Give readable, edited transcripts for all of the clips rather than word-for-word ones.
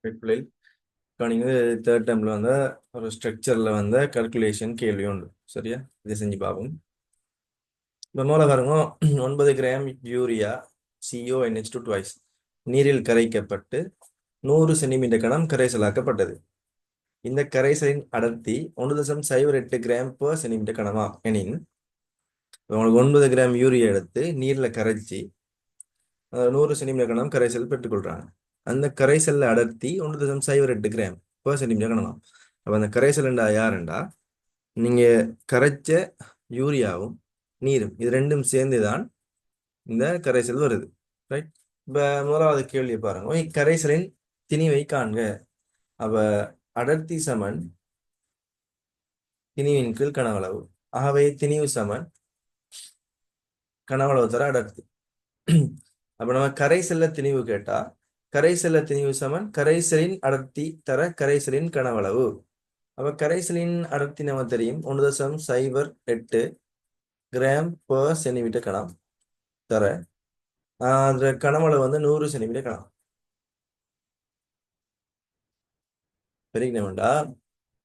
பிள்ளைகள் கணிங்க தேர்ட் டைம்ல வந்த ஒரு ஸ்ட்ரக்சர்ல வந்த கல்குலேஷன் கேள்வி உண்டு. சரியா? இதை செஞ்சு பார்ப்போம். இப்போ மூல பாருங்க, 9 கிராம் யூரியா CONH2 ட்வைஸ் நீரில் கரைக்கப்பட்டு 100 சென்டிமீட்டர் கனம் கரைசலாக்கப்பட்டது. இந்த கரைசலின் அடர்த்தி 1.08 கிராம் per சென்டிமீட்டர் கனமா எனின், உங்களுக்கு 9 கிராம் யூரியா எடுத்து நீரில் கரைச்சி 100 சென்டிமீட்டர் கனம் கரைசல் பெற்றுக்கொள்றாங்க. அந்த கரைசல்ல அடர்த்தி 1.08 கிராம் per சென்டிமீட்டர் கனமா. அப்போ அந்த கரைசல்ண்டா யாருண்டா, நீங்க கரைச்ச யூரியாவும் நீரும் இது ரெண்டும் சேர்ந்துதான் இந்த கரைசல் வருது. ரைட்? இப்ப முதலாவது கேள்வியை பாருங்க, இக்கரைசலின் திணிவை காண்க. அப்ப அடர்த்தி சமன் திணிவின் கீழ் கனவளவு. ஆகவே திணிவு சமன் கனவளவு தர அடர்த்தி. அப்ப நம்ம கரைசல்ல திணிவு கேட்டா, கரைசல்ல திணிவு சமன் கரைசலின் அடர்த்தி தர கரைசலின் கனவளவு. அப்ப கரைசலின் அடர்த்தி நம்ம தெரியும், 1.08 கிராம் per சென்டிமீட்டர் கனம் தர அந்த கனவளவு வந்து 100 சென்டிமீட்டர் கனம். பெருகினோம்டா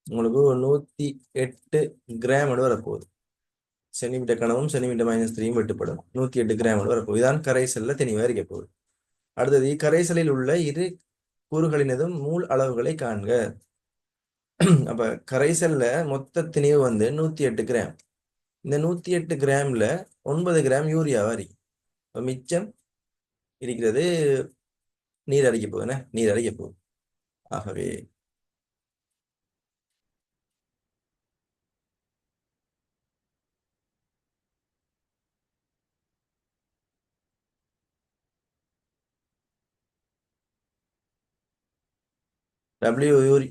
உங்களுக்கு 108 கிராம் வரப்போகுது. சென்டிமீட்டர் கனவும் சென்டிமீட்டர் -3 வெட்டுப்படும். 108 கிராம் வரப்போகுது. இதான் கரைசல்ல தெளிவா இருக்க போகுது. அடுத்தது, கரைசலில் உள்ள இரு கூறுகளினதும் மூல் அளவுகளை காண்க. அப்ப கரைசல்ல மொத்த திணிவு வந்து 108 கிராம். இந்த 108 கிராம்ல 9 கிராம் யூரியா வரி. மிச்சம் இருக்கிறது நீர் அடிக்க போகுதுன்னு, நீர் அடிக்க போகுது. ஆகவே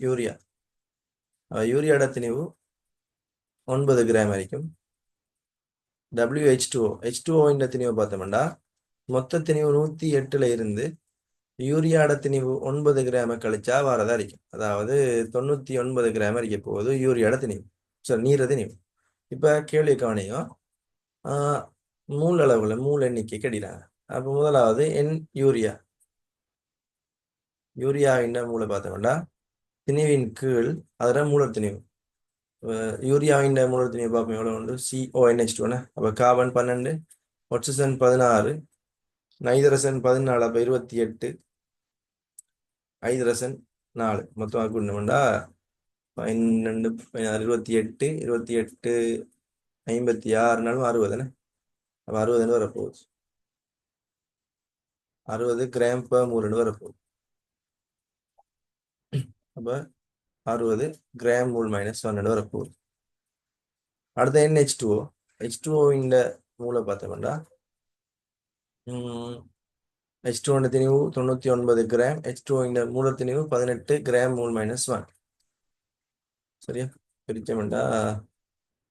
யூரியா யூரியாட திணிவு 9 கிராம் வரைக்கும். H2O இந்த திணிவு பார்த்தோம்னா மொத்த திணிவு 108ல இருந்து யூரியாட திணிவு 9 கிராம கழிச்சா வரதா இருக்கும். அதாவது 99 கிராம் இருக்க போகுது யூரியாட திணிவு. சரி, நீர திணிவு. இப்ப கேள்வி கவனியும், மூல் அளவுல மூல் எண்ணிக்கை கடிறாங்க. அப்ப முதலாவது யூரியா யூரியாவின் மூளை பார்த்தோம்னா திணிவின் கீழ் அதுல மூலர் திணிவு. யூரியாவின் மூலர் திணிவு பார்ப்போம் எவ்வளவு உண்டு. CONH2. அப்ப கார்பன் 12, ஆக்சிஜன் 16, நைதரசன் 14, அப்ப 28, ஹைதரசன் 4 மொத்தமாக கூடணும்டா 12, 16, 28, 28, 56 நாளும் 60. அப்ப 60 வரப்போகுது. 60 கிராம் per mole வரப்போகுது. அப்ப 60 கிராம் மூல் -1 வரப்போகுது. அடுத்த H2O இந்த மூளை பார்த்தோம்னா H2O திணிவு 99 கிராம். H2O இந்த மூல திணிவு 18 கிராம் மூல் -1. சரியா? பிரிச்சோம்டா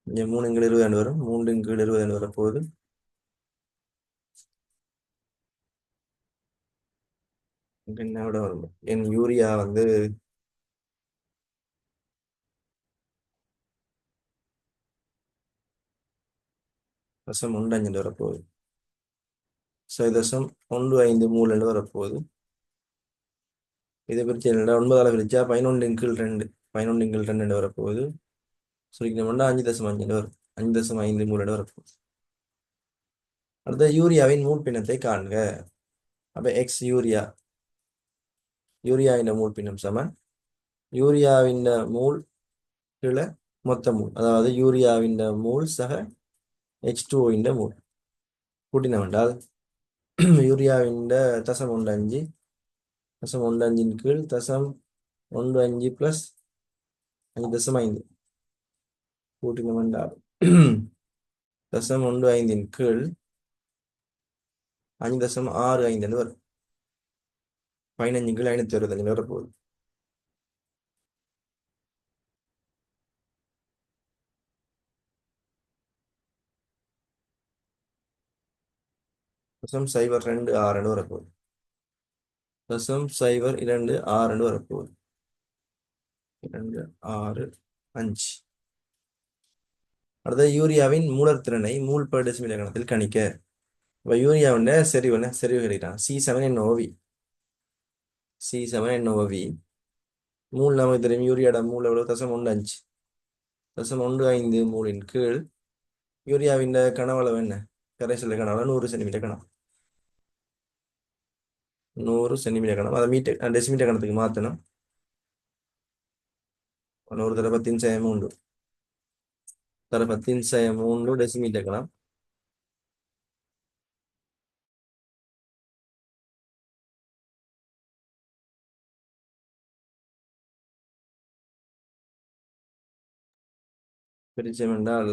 இங்க 3 கீழ் 20 வரும். 3 கீழ் 20 வரப்போகுது. என்ன விட வரும். என் யூரியா வந்து தசம் 1.5 வரப்போகுது. 0.15 மூல் வரப்போகுது. இதை பிரிச்சு 9ஆல பிரிச்சா 11 கீழ் 2, 11 கீழ் 2 வரப்போகுது. சுருக்கணும்னா 5.5 வரும். 5.5 மூல் வரப்போகுது. அடுத்த யூரியாவின் மூல் பின்னத்தை காண்க. அப்ப எக்ஸ் யூரியாவின் மூல் பின்னம் சமன் யூரியாவின் மூல் கீழே மொத்த மூல், அதாவது யூரியாவின் மூல் சக H2O மூல் கூட்டின வேண்டால் யூரியாவின் தசம் 1.5 தசம் 1.5 கீழ் தசம் 1.5 + 5.5 கூட்டின வேண்டால் தசம் 1.5 கீழ் 5.65 வரும். 15 கீழ் 565 வரப்போகுது. தசம் 0.226 வரப்போகுது. தசம் 0.226 வரப்போகுது. 265. அடுத்த யூரியாவின் மூலர் திறனை மூல் per டெசிமீட்டர் கணத்தில் கணிக்க. இப்போ யூரியாவின் செறிவு கணிக்கிறான். C7NOV மூல் நமக்கு தெரியும் யூரியாட மூல் எவ்வளவு 0.15 0.15 மூலின் கீழ் யூரியாவின் கனவளவு என்ன கரைசல் கனவளவு 100 சென்டிமீட்டர் கனம் 100 சென்டிமீட்டர் கனம் அதை மீட்டர் டெசிமீட்டர் கணத்துக்கு மாற்றணும் 100 தர 10 தர 10 டெசிமீட்டர் கனம் பிரிச்சம் என்றால்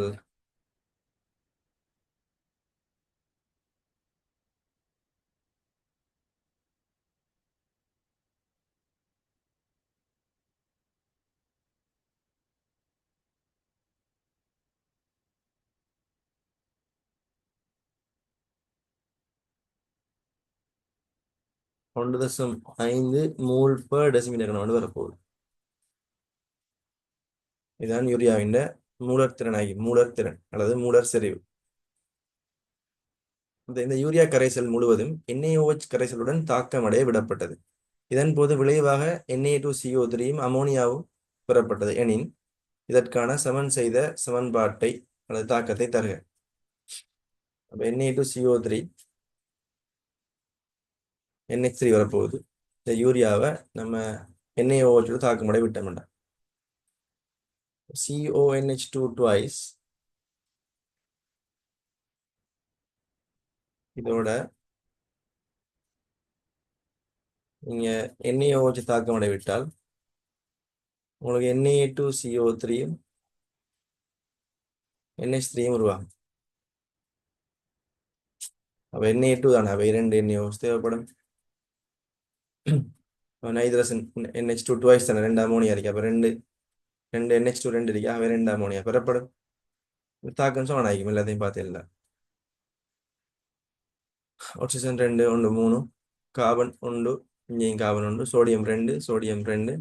1.5 மூல் per டெசிமீட்டர் கனம் வந்து வரப்போகுது இதுதான் யூரியாவின் மூலர் திறனாகி மூலர் திறன் அல்லது மூலர் செறிவு இந்த யூரியா கரைசல் முழுவதும் NaOH கரைசலுடன் தாக்கமடைய விடப்பட்டது இதன் போது விளைவாக Na2CO3யும் அமோனியாவும் பெறப்பட்டது எனின் இதற்கான சமன் செய்த சமன்பாட்டை அல்லது தாக்கத்தை தருக Na2CO3 NH3 வரப்போகுது இந்த யூரியாவை நம்ம NaOH தாக்கமடைய விட்டோம்டா CONH2 twice இதோட நீங்க NaOH தாக்கமடைய விட்டால் உங்களுக்கு Na2CO3யும் NH3யும் உருவாகும் அப்ப Na2 தானே அப்ப 2 NaOH தேவைப்படும் நைட்ரசன் NH2 twice தானே 2 அமோனியா இருக்கு அப்ப 2 NH2 2 இருக்கு அவை 2 அமோனியா பெறப்படும் தாக்கம் சமனாகிக்கும் எல்லாத்தையும் பார்த்து இல்லை ஆக்சிஜன் 2 1 3 கார்பன் 1 இங்கேயும் கார்பன் 1 சோடியம் 2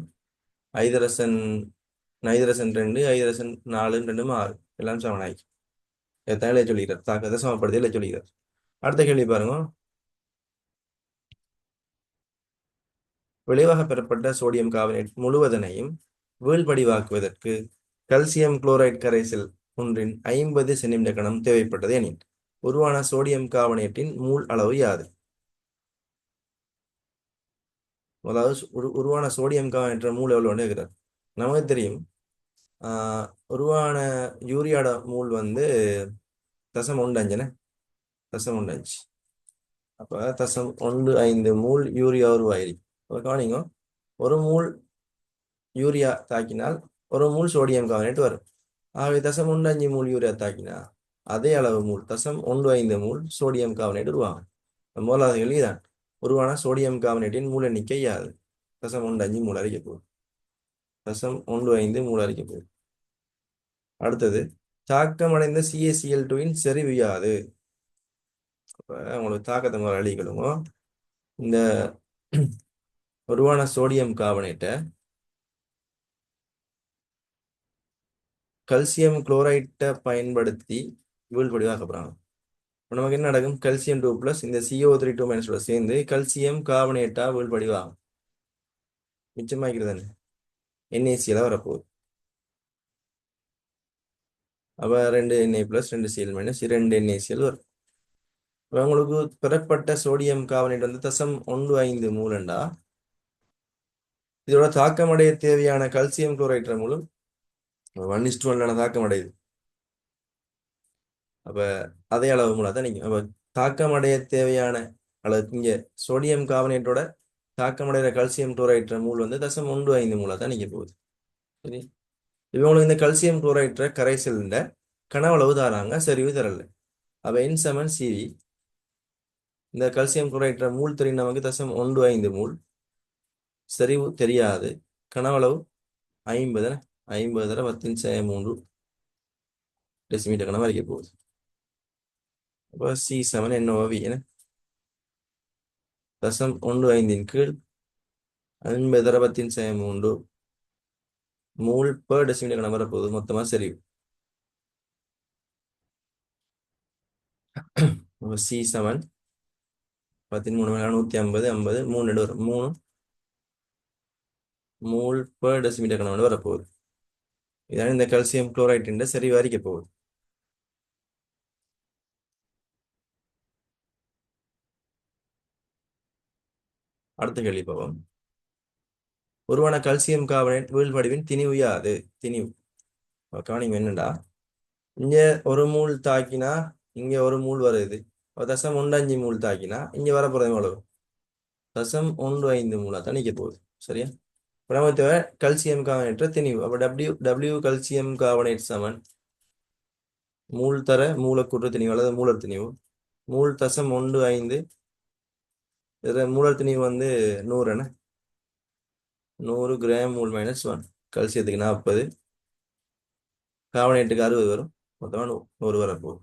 ஐதரசன் நைட்ரசன் 2 ஐதரசன் 4 2 6 எல்லாம் சமனாகி எத்தனை சொல்லிக்கிறார் தாக்கத்தை சமப்படுத்தி சொல்லிக்கிறார் அடுத்த கேள்வி பாருங்க விளைவாக பெறப்பட்ட சோடியம் கார்பனேட் முழுவதனையும் வீழ்படிவாக்குவதற்கு கல்சியம் குளோரைடு கரைசல் ஒன்றின் 50 சென்டிமீட்டர் கனம் தேவைப்பட்டது எனில் உருவான சோடியம் கார்பனேட்டின் மூல் அளவு யாது அதாவது உருவான சோடியம் கார்பனேட் மூல் எவ்வளவு இருக்கிறார் நமக்கு தெரியும் உருவான யூரியாட மூல் வந்து 0.15 0.15 அப்ப 0.15 மூல் யூரியா உருவாயிருக்கு கவனிங்க ஒரு மூல் யூரியா தாக்கினால் ஒரு மூல் சோடியம் கார்பனேட் வரும் ஆகவே 0.15 மூல் யூரியா தாக்கினா அதே அளவு மூல் 0.15 மூல் சோடியம் கார்பனேட் உருவாகும் முதலாவது கேள்விதான் உருவான சோடியம் கார்பனேட்டின் மூல எண்ணிக்கை யாது 0.15 மூல் அறிக்க போகுது 0.15 மூல் அறிக்க போகுது அடுத்தது தாக்கமடைந்த CaCl2வின் செறிவு யாது உங்களுக்கு தாக்கத்தை முதல் அழிக்கணுமோ இந்த உருவான சோடியம் கார்பனேட்டை கல்சியம் குளோரைட்டை பயன்படுத்தி வீழ்படிவாக்கப்படுறாங்க நமக்கு என்ன நடக்கும் கல்சியம் 2+ இந்த CO3 2- சேர்ந்து கல்சியம் கார்பனேட்டா வீழ்படிவாகும் மிச்சமாக்கிறது NaCl வரப்போகுது அப்ப 2 Na+ 2 Cl- 2 NaCl வரும் உங்களுக்கு பெறப்பட்ட சோடியம் கார்பனேட் வந்து 0.15 மூலண்டா இதோட தாக்கமடைய தேவையான கல்சியம் குளோரைட் மூலம் 1:1 தாக்கம் அடையுது அப்ப அதே அளவு மூலம் தான் நீங்க அப்ப தாக்கமடைய தேவையான அளவு இங்க சோடியம் கார்பனேட்டோட தாக்கமடைகிற கல்சியம் குளோரைட் மூல் வந்து 0.15 மூலம் தான் நீங்க போகுது சரி இவங்களுக்கு இந்த கல்சியம் குளோரைட் கரைசல் கனவளவு தாராங்க செறிவு தரல அப்ப N7Cv இந்த கல்சியம் குளோரைட் மூல் தெரியும் நமக்கு 0.15 மூல் செறிவு தெரியாது கனவளவு 50 தர 10 டெசிமீட்டர் கனம் வரைக்கும் போகுது அப்போ C7 NOV 0.15 கீழ் 50 தர 10 மூல் per டெசிமீட்டர் கனம் வரப்போகுது மொத்தமா செறிவு C7 13 150 50 3 வரும் 3 மூல் per டெசிமீட்டர் கணம் வரப்போகுது. இதான் இந்த கால்சியம் குளோரைட்டின் சரி வரிக்க போகுது. அடுத்த கேள்வி பார்ப்போம். உருவான கால்சியம் கார்பனேட் வீழ்வடிவின் திணிவு யாது? திணிவு கவனிங்க என்னண்டா, இங்க ஒரு மூல் தாக்கினா இங்க ஒரு மூல் வருது. 0.15 மூல் தாக்கினா இங்க வரப்போறது எவ்வளவு? 0.15 மூலா தான் நிக்க போகுது. சரியா? இப்ப நமக்கு தேவை கல்சியம் கார்பனேட் திணிவு. அப்ப W கல்சியம் கார்பனேட் சமன் மூல் தர மூலக்கூற்று திணிவு அல்லது மூலர் திணிவு. மூல் 0.15 இதுல மூலர் திணிவு வந்து 100 என்ன? 100 கிராம் மூல் -1. கல்சியத்துக்கு 40, கார்பனேட்டுக்கு 60 வரும். மொத்தமா 100 வரப்போகுது.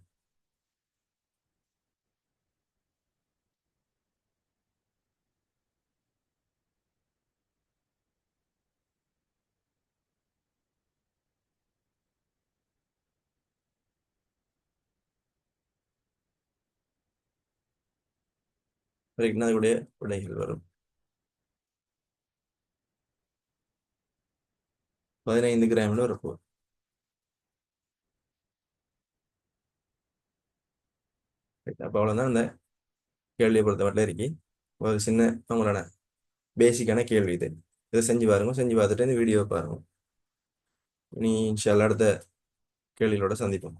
அதனுடைய விடைகள் வரும். 15 கிராம்ல வரப்போகுது. அப்ப அவ்வளவுதான் இந்த கேள்வியை பொறுத்த மட்டும் இருக்கு. ஒரு சின்ன உங்களோட பேசிக்கான கேள்வி இது. இதை செஞ்சு பாருங்க. செஞ்சு பார்த்துட்டு இந்த வீடியோ பாருங்க. இனி இன்ஷால்லா அடுத்த கேள்வியோட சந்திப்போம்.